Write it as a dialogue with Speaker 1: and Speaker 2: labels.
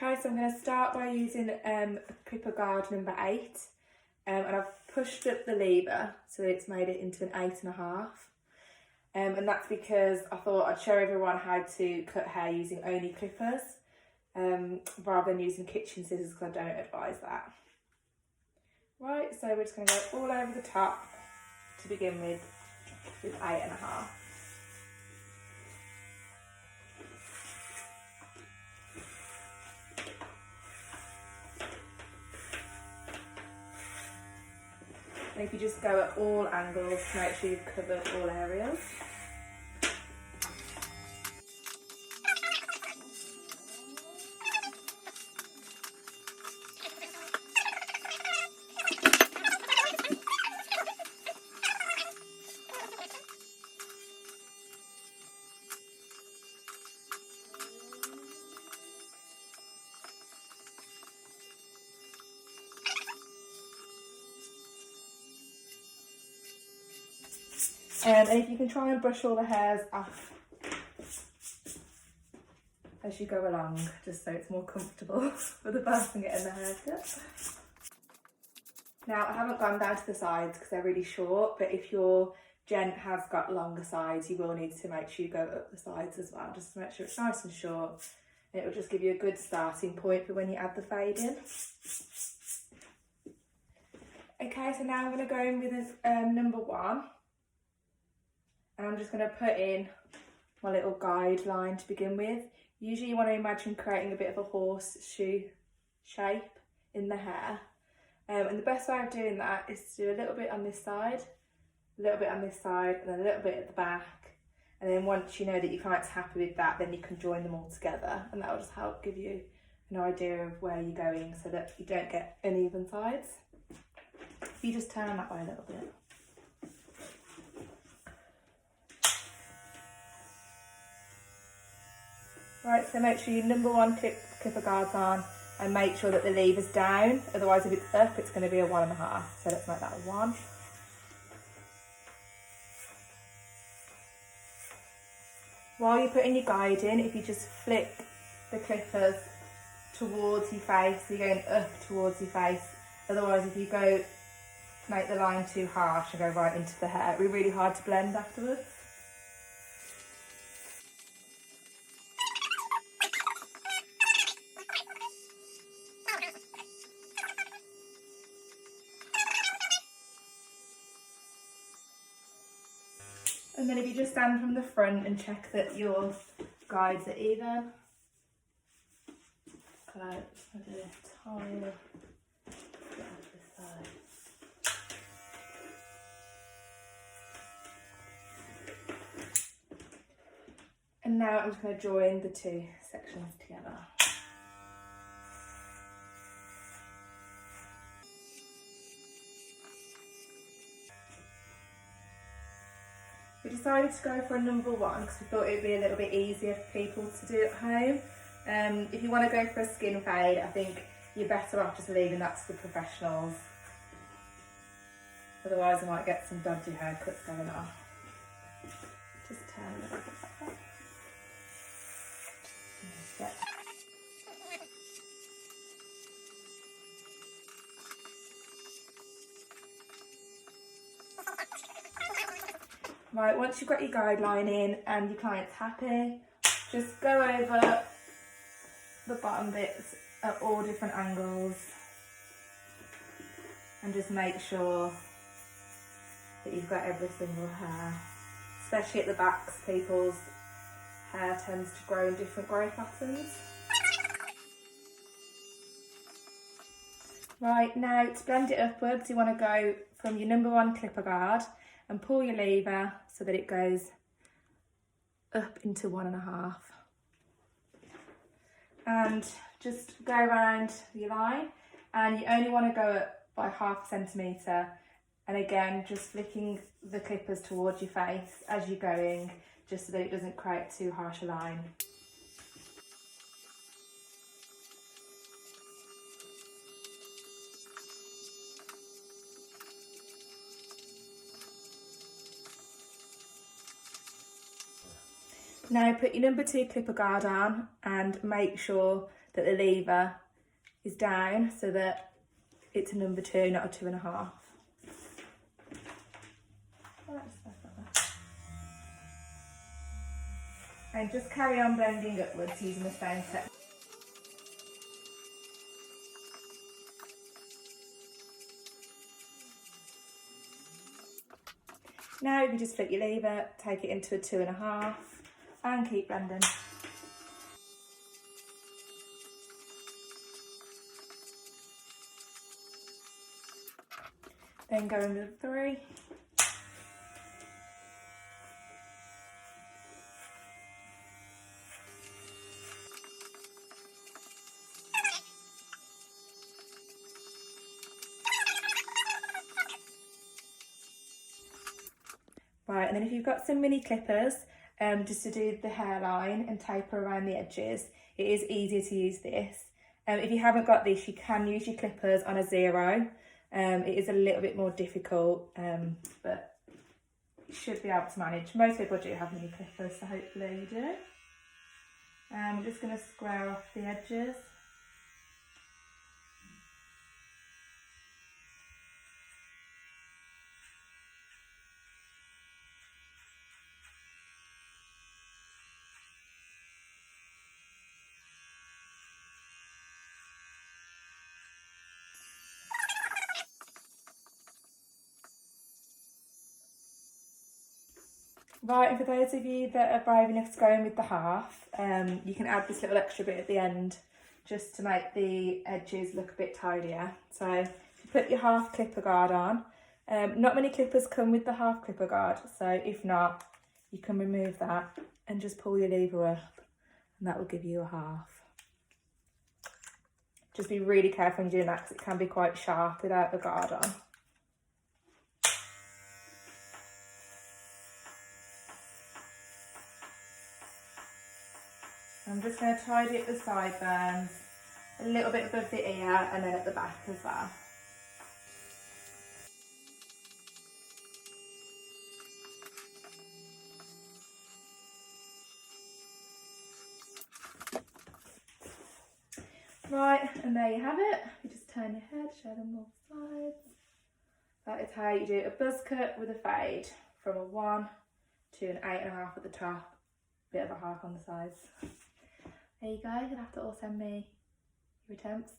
Speaker 1: Okay, so I'm going to start by using clipper guard number 8, and I've pushed up the lever so that it's made it into an 8.5. And that's because I thought I'd show everyone how to cut hair using only clippers rather than using kitchen scissors, because I don't advise that. Right, so we're just going to go all over the top to begin with 8.5. And if you just go at all angles to make sure you've covered all areas. And if you can try and brush all the hairs off as you go along, just so it's more comfortable for the person getting the haircut. Now, I haven't gone down to the sides because they're really short, but if your gent has got longer sides, you will need to make sure you go up the sides as well, just to make sure it's nice and short. And it will just give you a good starting point for when you add the fade in. Okay, so now I'm going to go in with number 1. And I'm just going to put in my little guideline to begin with. Usually you want to imagine creating a bit of a horseshoe shape in the hair. And the best way of doing that is to do a little bit on this side, a little bit on this side, and then a little bit at the back. And then once you know that your client's happy with that, then you can join them all together. And that will just help give you an idea of where you're going so that you don't get uneven sides. If you just turn that way a little bit. Right, so make sure your number 1 clipper guard's on and make sure that the lever's down, otherwise if it's up it's going to be a 1.5, so let's make that a 1. While you're putting your guide in, if you just flick the clippers towards your face, so you're going up towards your face, otherwise if you go make the line too harsh and go right into the hair, it'll be really hard to blend afterwards. And then if you just stand from the front and check that your guides are even. Okay, I'll do a tiny bit off this side. And now I'm just going to join the 2 sections together. We decided to go for a number 1 because we thought it would be a little bit easier for people to do at home. If you want to go for a skin fade, I think you're better off just leaving that to the professionals. Otherwise I might get some dodgy haircuts going on. Just turn a little bit like that. Right, once you've got your guideline in and your client's happy, just go over the bottom bits at all different angles and just make sure that you've got every single hair, especially at the backs. People's hair tends to grow in different growth patterns. Right, now to blend it upwards, you want to go from your number 1 clipper guard and pull your lever so that it goes up into 1.5. And just go around your line, and you only want to go up by 0.5 centimetre, and again just flicking the clippers towards your face as you're going, just so that it doesn't create too harsh a line. Now put your number 2 clipper guard on and make sure that the lever is down so that it's a number 2, not a 2.5. And just carry on blending upwards using the same technique. Now you just flip your lever, take it into a 2.5 and keep blending. Then go in with a 3. Right, and then if you've got some mini clippers, just to do the hairline and taper around the edges, it is easier to use this. If you haven't got this, you can use your clippers on a 0. It is a little bit more difficult, but you should be able to manage. Most people do have mini clippers, so hopefully you do. I'm just going to square off the edges. Right, and for those of you that are brave enough to go in with the half, you can add this little extra bit at the end just to make the edges look a bit tidier. So if you put your half clipper guard on, not many clippers come with the half clipper guard, so if not, you can remove that and just pull your lever up and that will give you a half. Just be really careful when you're doing that because it can be quite sharp without the guard on. I'm just going to tidy up the sideburns, a little bit above the ear and then at the back as well. Right, and there you have it. You just turn your head, show them both sides. That is how you do a buzz cut with a fade, from a 1 to an 8.5 at the top, bit of a half on the sides. There you go, you'll have to all send me your attempts.